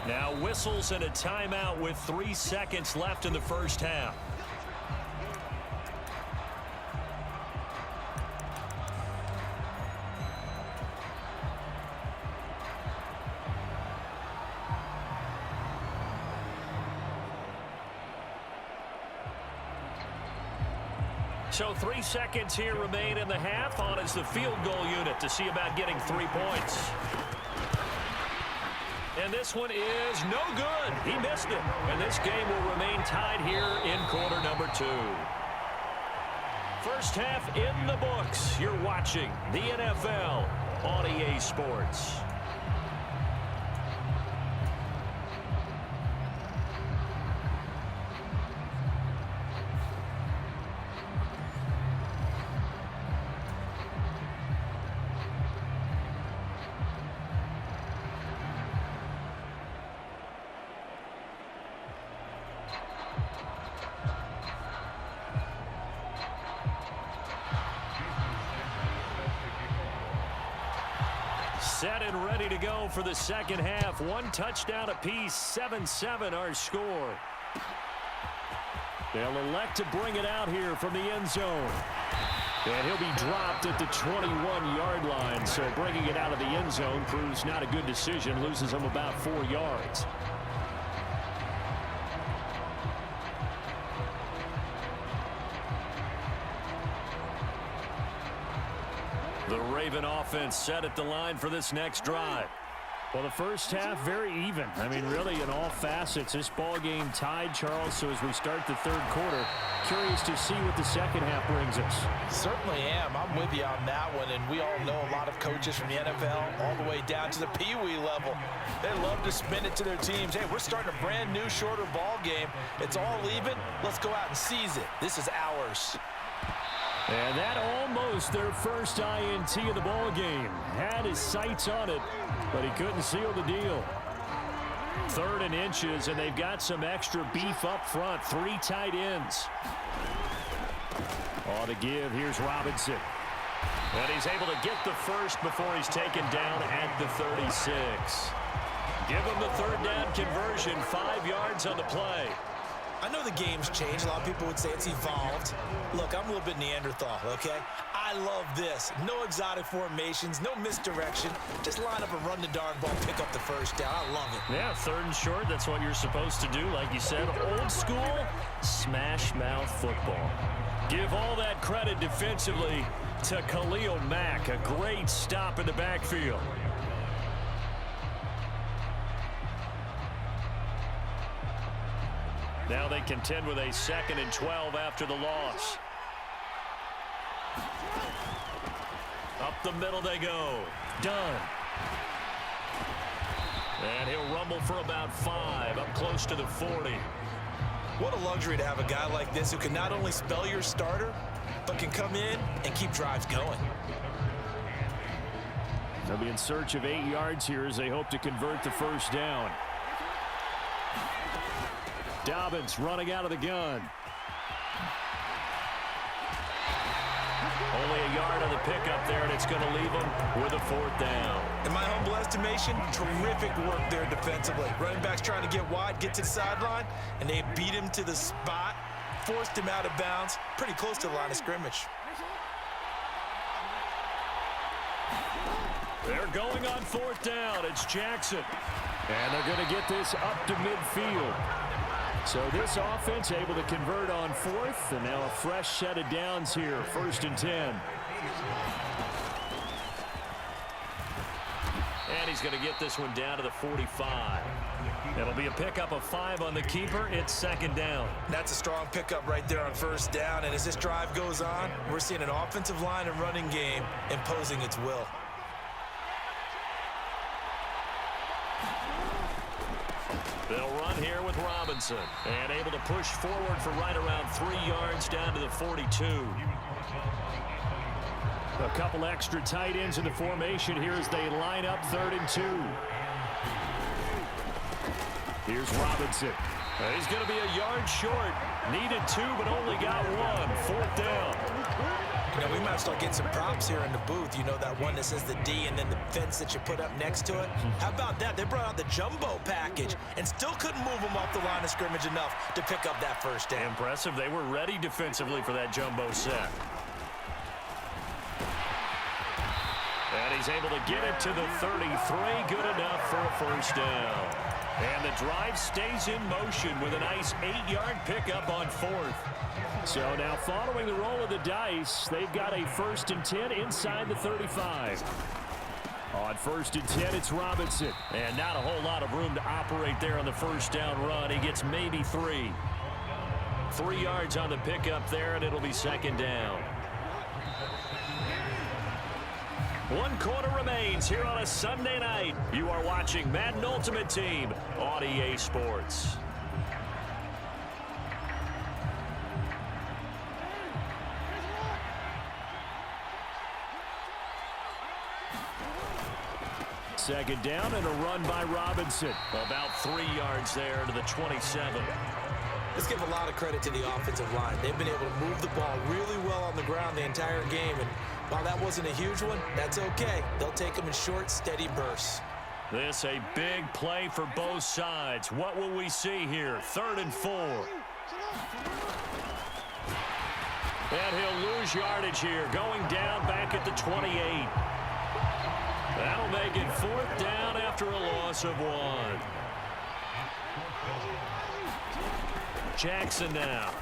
Now whistles and a timeout with 3 seconds left in the first half. So 3 seconds here remain in the half. On is the field goal unit to see about getting 3 points. And this one is no good. He missed it. And this game will remain tied here in quarter number 2. First half in the books. You're watching the NFL on EA Sports. Set and ready to go for the second half. 1 touchdown apiece, 7-7 our score. They'll elect to bring it out here from the end zone. And he'll be dropped at the 21-yard line. So bringing it out of the end zone proves not a good decision. Loses him about 4 yards. The Raven offense set at the line for this next drive. Well, the first half, very even. I mean, really, in all facets, this ball game tied, Charles. So as we start the third quarter, curious to see what the second half brings us. Certainly am. I'm with you on that one. And we all know a lot of coaches from the NFL all the way down to the Pee-wee level. They love to spin it to their teams. Hey, we're starting a brand new, shorter ball game. It's all even. Let's go out and seize it. This is ours. And that almost their first INT of the ball game. Had his sights on it, but he couldn't seal the deal. 3rd and inches, and they've got some extra beef up front. 3 tight ends. All to give. Here's Robinson. And he's able to get the first before he's taken down at the 36. Give him the 3rd down conversion. 5 yards on the play. I know the game's changed. A lot of people would say it's evolved. Look, I'm a little bit Neanderthal, okay? I love this. No exotic formations, no misdirection. Just line up and run the darn ball, pick up the first down. I love it. Yeah, 3rd and short, that's what you're supposed to do. Like you said, old school, smash mouth football. Give all that credit defensively to Khalil Mack. A great stop in the backfield. Now they contend with a 2nd and 12 after the loss. Up the middle they go. Done. And he'll rumble for about 5, up close to the 40. What a luxury to have a guy like this who can not only spell your starter, but can come in and keep drives going. They'll be in search of 8 yards here as they hope to convert the first down. Dobbins running out of the gun. Only a yard on the pickup there, and it's going to leave him with a 4th down. In my humble estimation, terrific work there defensively. Running backs trying to get wide, get to the sideline, and they beat him to the spot, forced him out of bounds, pretty close to the line of scrimmage. They're going on 4th down. It's Jackson. And they're going to get this up to midfield. So this offense able to convert on 4th, and now a fresh set of downs here, 1st and 10. And he's going to get this one down to the 45. It'll be a pickup of 5 on the keeper. It's 2nd down. That's a strong pickup right there on 1st down, and as this drive goes on, we're seeing an offensive line and running game imposing its will. They'll run here with Robinson. And able to push forward for right around 3 yards down to the 42. A couple extra tight ends in the formation here as they line up 3rd and 2. Here's Robinson. He's going to be a yard short. Needed 2, but only got 1. 4th down. You know, we might start getting some props here in the booth. You know, that one that says the D and then the fence that you put up next to it. How about that? They brought out the jumbo package and still couldn't move them off the line of scrimmage enough to pick up that first down. Impressive. They were ready defensively for that jumbo set. And he's able to get it to the 33. Good enough for a first down. And the drive stays in motion with a nice 8-yard pickup on fourth. So now following the roll of the dice, they've got a 1st and 10 inside the 35. On 1st and 10, it's Robinson. And not a whole lot of room to operate there on the first down run. He gets maybe 3. 3 yards on the pickup there, and it'll be 2nd down. 1 quarter remains here on a Sunday night. You are watching Madden Ultimate Team on EA Sports. Second down and a run by Robinson. About 3 yards there to the 27. Let's give a lot of credit to the offensive line. They've been able to move the ball really well on the ground the entire game. And while that wasn't a huge one, that's okay. They'll take them in short, steady bursts. This a big play for both sides. What will we see here? 3rd and 4. And he'll lose yardage here. Going down back at the 28. That'll make it 4th down after a loss of 1. Jackson now.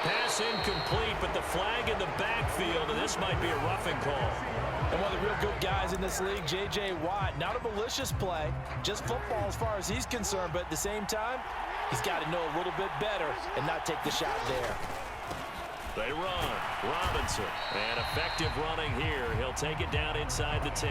Pass incomplete, but the flag in the backfield, and this might be a roughing call. And one of the real good guys in this league, J.J. Watt, not a malicious play, just football as far as he's concerned, but at the same time, he's got to know a little bit better and not take the shot there. They run. Robinson. And effective running here. He'll take it down inside the 10.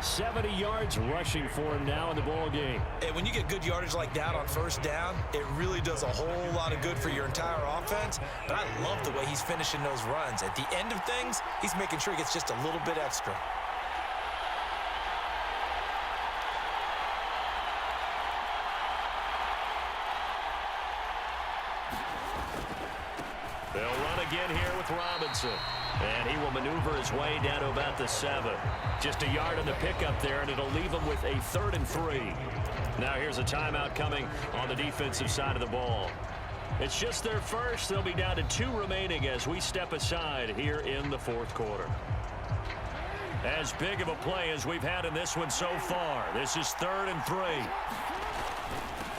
70 yards rushing for him now in the ball game. And when you get good yardage like that on first down, it really does a whole lot of good for your entire offense. But I love the way he's finishing those runs. At the end of things, he's making sure he gets just a little bit extra. They'll run again here with Robinson. And he will maneuver his way down to about the 7. Just a yard on the pickup there, and it'll leave him with a 3rd and 3. Now here's a timeout coming on the defensive side of the ball. It's just their first. They'll be down to 2 remaining as we step aside here in the 4th quarter. As big of a play as we've had in this one so far. This is 3rd and 3.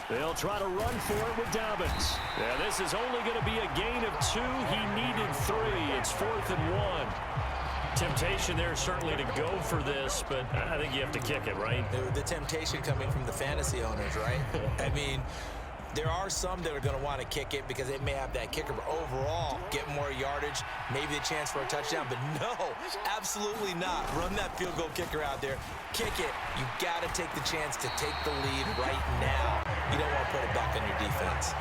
They'll try to run for it with Dobbins. Yeah, this is only going to be a gain of 2. He needed 3. It's 4th and 1. Temptation there certainly to go for this, but I think you have to kick it, right? The temptation coming from the fantasy owners, right? I mean, there are some that are going to want to kick it because they may have that kicker, but overall, get more yardage, maybe a chance for a touchdown. But no, absolutely not. Run that field goal kicker out there. Kick it. You got to take the chance to take the lead right now. You don't want to put it back on your defense.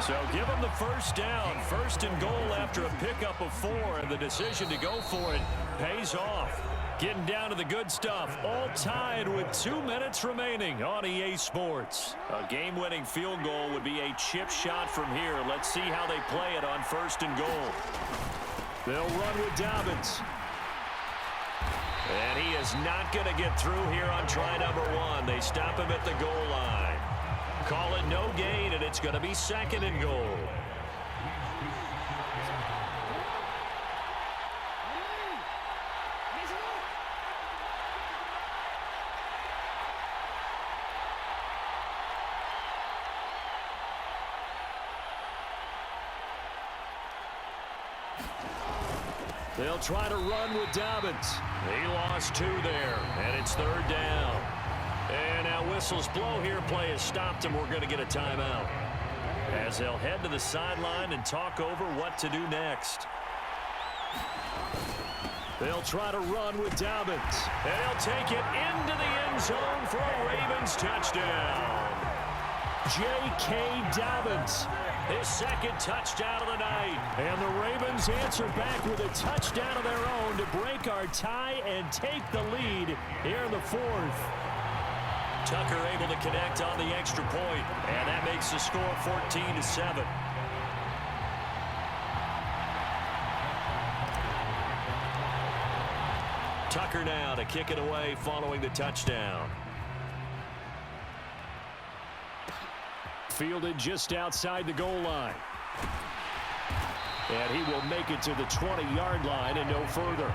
So give them the first down. 1st and goal after a pickup of 4, and the decision to go for it pays off. Getting down to the good stuff. All tied with 2 minutes remaining on EA Sports. A game-winning field goal would be a chip shot from here. Let's see how they play it on 1st and goal. They'll run with Dobbins. And he is not going to get through here on try number 1. They stop him at the goal line. Call it no gain, and it's going to be 2nd and goal. They'll try to run with Dobbins. He lost 2 there, and it's 3rd down. And now whistles blow here. Play has stopped, and we're going to get a timeout as they'll head to the sideline and talk over what to do next. They'll try to run with Dobbins. And he'll take it into the end zone for a Ravens touchdown. J.K. Dobbins, his 2nd touchdown of the night. And the Ravens answer back with a touchdown of their own to break our tie and take the lead here in the 4th. Tucker able to connect on the extra point, and that makes the score 14-7. Tucker now to kick it away following the touchdown. Fielded just outside the goal line. And he will make it to the 20-yard line and no further.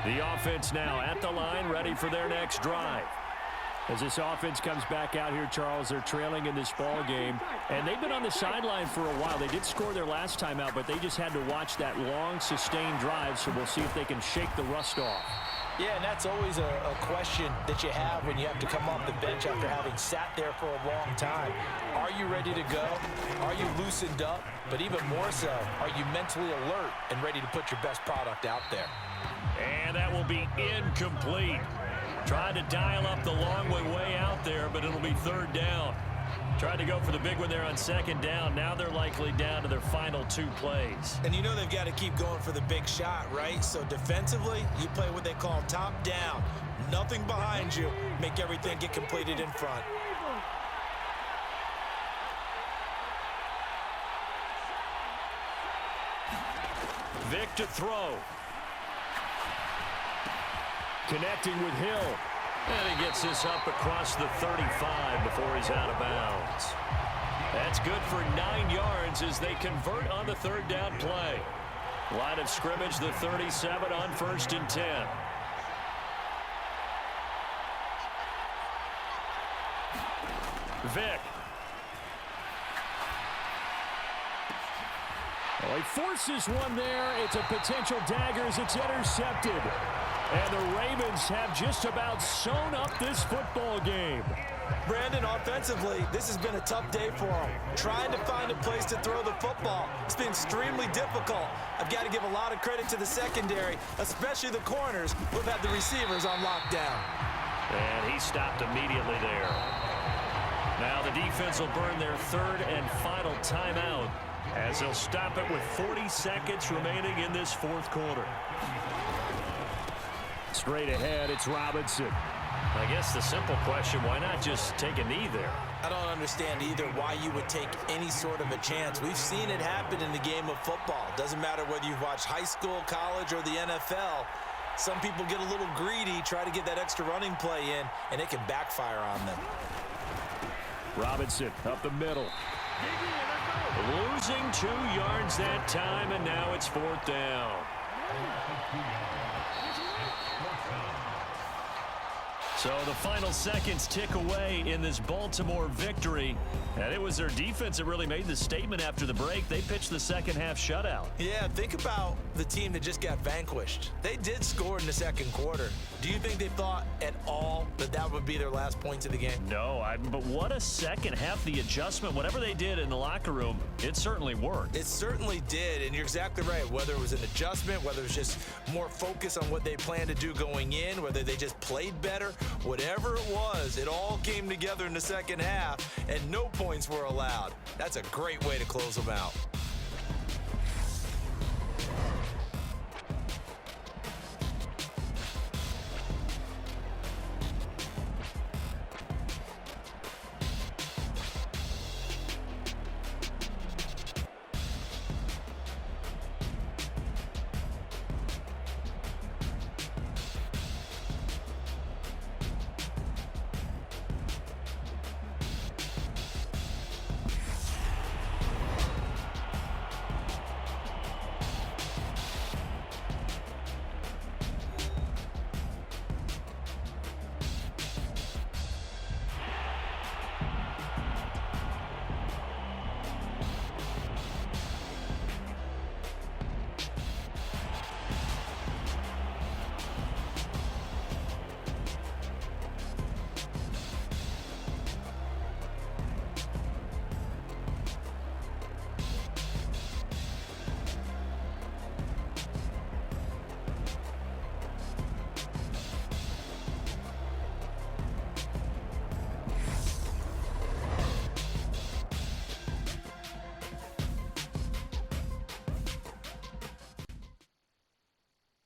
The offense now at the line, ready for their next drive. As this offense comes back out here, Charles, they're trailing in this ball game, and they've been on the sideline for a while. They did score their last time out, but they just had to watch that long, sustained drive, so we'll see if they can shake the rust off. Yeah, and that's always a question that you have when you have to come off the bench after having sat there for a long time. Are you ready to go? Are you loosened up? But even more so, are you mentally alert and ready to put your best product out there? And that will be incomplete. Tried to dial up the long way out there, but it'll be third down. Tried to go for the big one there on second down. Now they're likely down to their final 2 plays. And you know they've got to keep going for the big shot, right? So defensively, you play what they call top down. Nothing behind you. Make everything get completed in front. Vic to throw. Connecting with Hill. And he gets this up across the 35 before he's out of bounds. That's good for 9 yards as they convert on the third down play. Line of scrimmage, the 37 on 1st and 10. Vic. Well, he forces one there. It's a potential dagger as it's intercepted. And the Ravens have just about sewn up this football game. Brandon, offensively, this has been a tough day for them. Trying to find a place to throw the football. It's been extremely difficult. I've got to give a lot of credit to the secondary, especially the corners who have had the receivers on lockdown. And he stopped immediately there. Now the defense will burn their 3rd and final timeout as they'll stop it with 40 seconds remaining in this 4th quarter. Straight ahead, it's Robinson. I guess the simple question, why not just take a knee there? I don't understand either why you would take any sort of a chance. We've seen it happen in the game of football. Doesn't matter whether you've watched high school, college, or the NFL. Some people get a little greedy, try to get that extra running play in, and it can backfire on them. Robinson up the middle. Losing 2 yards that time, and now it's 4th down. So the final seconds tick away in this Baltimore victory. And it was their defense that really made the statement after the break. They pitched the second half shutout. Yeah, think about the team that just got vanquished. They did score in the 2nd quarter. Do you think they thought at all that that would be their last points of the game? No, but what a second half. The adjustment, whatever they did in the locker room, it certainly worked. It certainly did, and you're exactly right. Whether it was an adjustment, whether it was just more focus on what they planned to do going in, whether they just played better, whatever it was, it all came together in the second half, and no points were allowed. That's a great way to close them out.